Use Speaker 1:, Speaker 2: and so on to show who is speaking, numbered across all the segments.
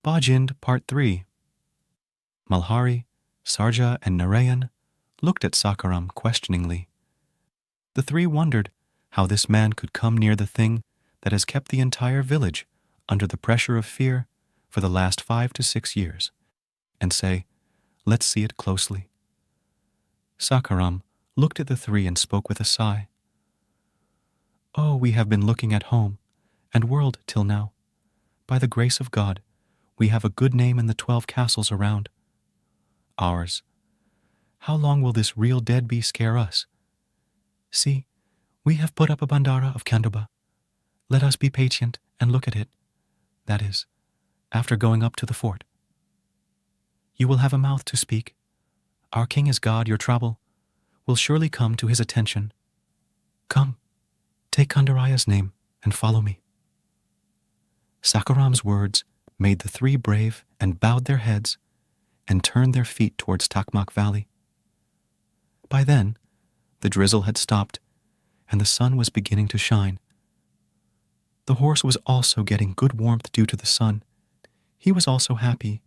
Speaker 1: BAJIND Part 3. Malhari, Sarja, and Narayan looked at Sakharam questioningly. The three wondered how this man could come near the thing that has kept the entire village under the pressure of fear for the last 5 to 6 years, and say, "Let's see it closely." Sakharam looked at the three and spoke with a sigh. "Oh, we have been looking at home and world till now. By the grace of God, we have a good name in the 12 castles around. Ours. How long will this real dead bee scare us? See, we have put up a bandara of Khandoba. Let us be patient and look at it. That is, after going up to the fort. You will have a mouth to speak. Our king is God. Your trouble will surely come to his attention. Come, take KHONDAJI'S name and follow me." Sakharam's words made the three brave and bowed their heads and turned their feet towards Takmak Valley. By then, the drizzle had stopped and the sun was beginning to shine. The horse was also getting good warmth due to the sun. He was also happy.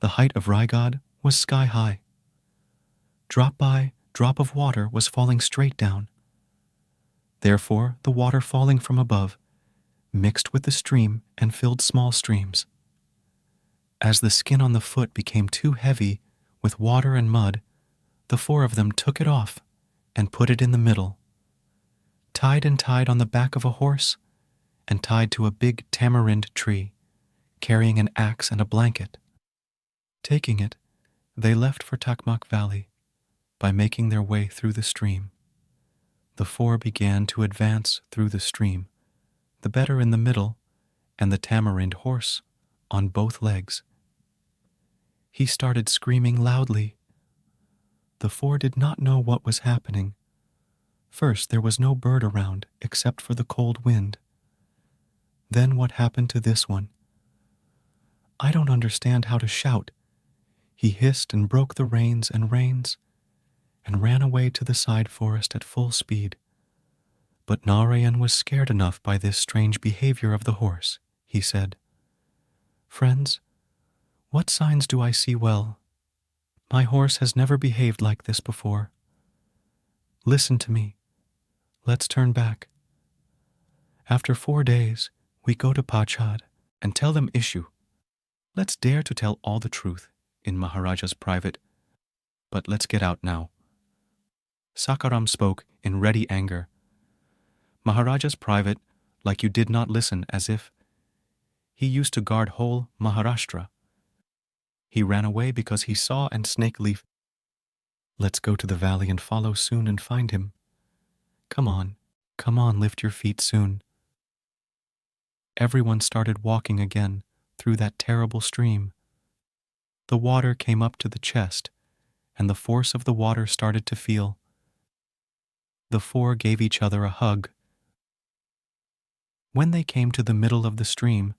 Speaker 1: The height of RAIGAD was sky high. Drop by drop of water was falling straight down. Therefore, the water falling from above mixed with the stream and filled small streams. As the skin on the foot became too heavy with water and mud, the four of them took it off and put it in the middle, tied on the back of a horse and tied to a big tamarind tree, carrying an axe and a blanket. Taking it, they left for Takmak Valley by making their way through the stream. The four began to advance through the stream, the better in the middle and the tamarind horse on both legs. He started screaming loudly. The four did not know what was happening. First, there was no bird around except for the cold wind. Then what happened to this one? "I don't understand how to shout." He hissed and broke the reins and ran away to the side forest at full speed. But Narayan was scared enough by this strange behavior of the horse. He said, "Friends, what signs do I see well? My horse has never behaved like this before. Listen to me. Let's turn back. After 4 days, we go to Pachad and tell them issue. Let's dare to tell all the truth in Maharaja's private, but let's get out now." Sakharam spoke in ready anger. Maharaja's private, like you did not listen, as if he used to guard whole Maharashtra. He ran away because he saw and snake leaf. Let's go to the valley and follow soon and find him. Come on, lift your feet soon. Everyone started walking again through that terrible stream. The water came up to the chest, and the force of the water started to feel. The four gave each other a hug. When they came to the middle of the stream,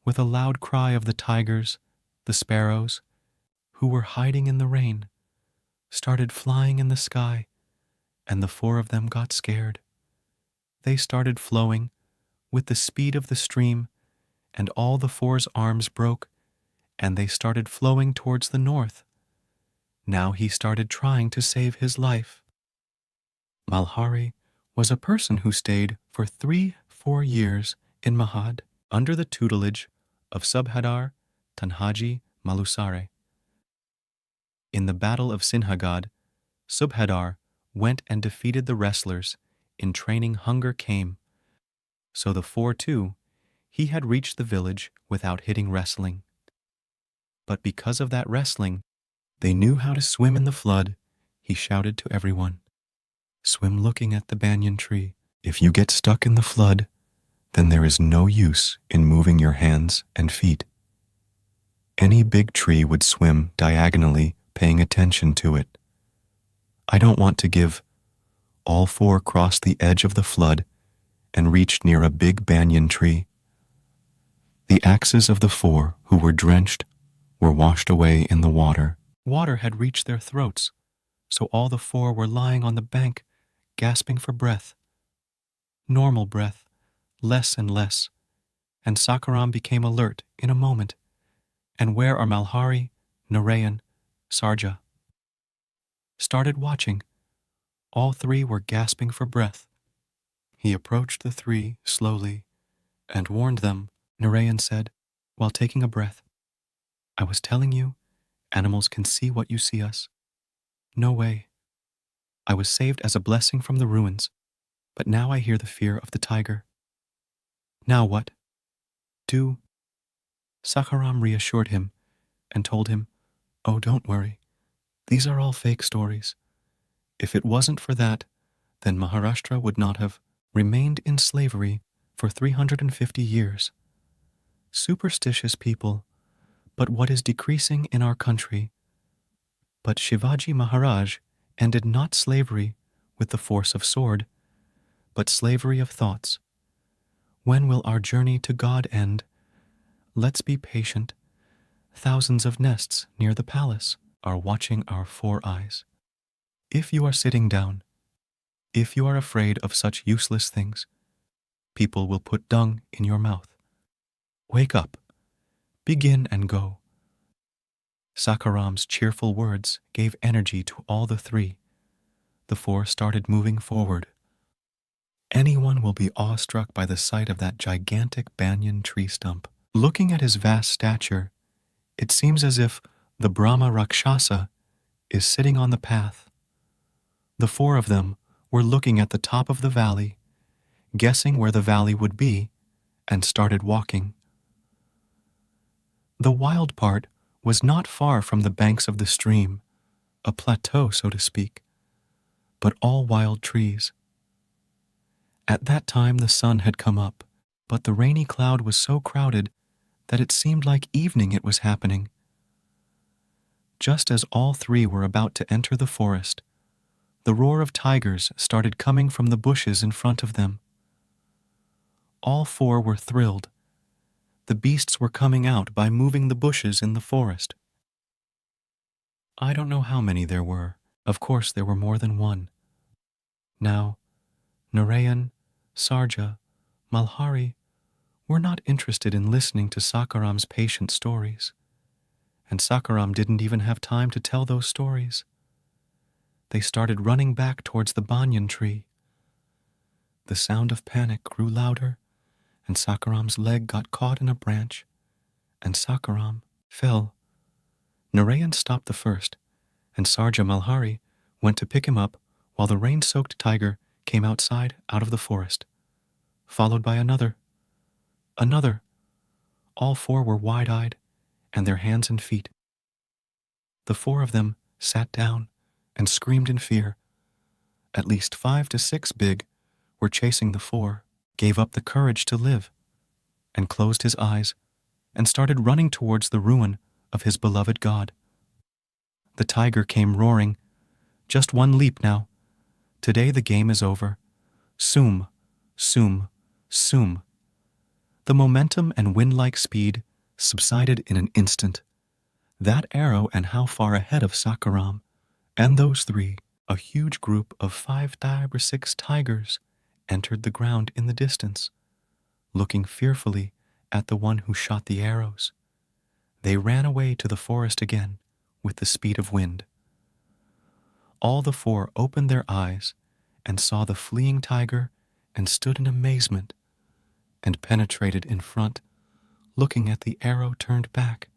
Speaker 1: with a loud cry of the tigers, the sparrows, who were hiding in the rain, started flying in the sky, and the four of them got scared. They started flowing with the speed of the stream, and all the four's arms broke, and they started flowing towards the north. Now he started trying to save his life. Malhari was a person who stayed for 3-4 years in Mahad under the tutelage of Subhadar Tanhaji Malusare. In the Battle of Sinhagad, Subhadar went and defeated the wrestlers in training. Hunger came, so the four too, he had reached the village without hitting wrestling. But because of that wrestling, they knew how to swim in the flood. He shouted to everyone, "Swim looking at the banyan tree. If you get stuck in the flood, then there is no use in moving your hands and feet." Any big tree would swim diagonally, paying attention to it. I don't want to give. All four crossed the edge of the flood and reached near a big banyan tree. The axes of the four who were drenched were washed away in the water. Water had reached their throats, so all the four were lying on the bank, gasping for breath. Normal breath, less and less, and Sakharam became alert in a moment And where are Malhari, Narayan, Sarja? Started watching. All three were gasping for breath. He approached the three slowly and warned them. Narayan said, while taking a breath, I was telling you, animals can see what you see us. No way. I was saved as a blessing from the ruins, but now I hear the fear of the tiger. Now what? Do. Sakharam reassured him and told him, oh, don't worry. These are all fake stories. If it wasn't for that, then Maharashtra would not have remained in slavery for 350 years. Superstitious people, but what is decreasing in our country? But Shivaji Maharaj ended not slavery with the force of sword, but slavery of thoughts. When will our journey to God end? Let's be patient. Thousands of nests near the palace are watching our 4 eyes. If you are sitting down, if you are afraid of such useless things, people will put dung in your mouth. Wake up, begin and go. Sakharam's cheerful words gave energy to all the three. The 4 started moving forward. Anyone will be awestruck by the sight of that gigantic banyan tree stump. Looking at his vast stature, it seems as if the Brahma Rakshasa is sitting on the path. The 4 of them were looking at the top of the valley, guessing where the valley would be, and started walking. The wild part was not far from the banks of the stream, a plateau, so to speak, but all wild trees. At that time the sun had come up, but the rainy cloud was so crowded that it seemed like evening it was happening. Just as all 3 were about to enter the forest, the roar of tigers started coming from the bushes in front of them. All 4 were thrilled. The beasts were coming out by moving the bushes in the forest. I don't know how many there were. Of course there were more than one. Now, Narayan, Sarja, Malhari were not interested in listening to Sakharam's patient stories. And Sakharam didn't even have time to tell those stories. They started running back towards the banyan tree. The sound of panic grew louder, and Sakharam's leg got caught in a branch, and Sakharam fell. Narayan stopped the first, and Sarja Malhari went to pick him up while the rain-soaked tiger came outside out of the forest, followed by another. Another. All 4 were wide-eyed, and their hands and feet. The 4 of them sat down and screamed in fear. At least 5 to 6 big were chasing the 4, gave up the courage to live, and closed his eyes and started running towards the ruin of his beloved god. The tiger came roaring. Just one leap now. Today the game is over. Soom, soom, soom. The momentum and wind-like speed subsided in an instant. That arrow and how far ahead of Sakharam, and those 3, a huge group of 5 or 6 tigers, entered the ground in the distance, looking fearfully at the one who shot the arrows. They ran away to the forest again with the speed of wind. All the 4 opened their eyes and saw the fleeing tiger and stood in amazement and penetrated in front, looking at the arrow turned back.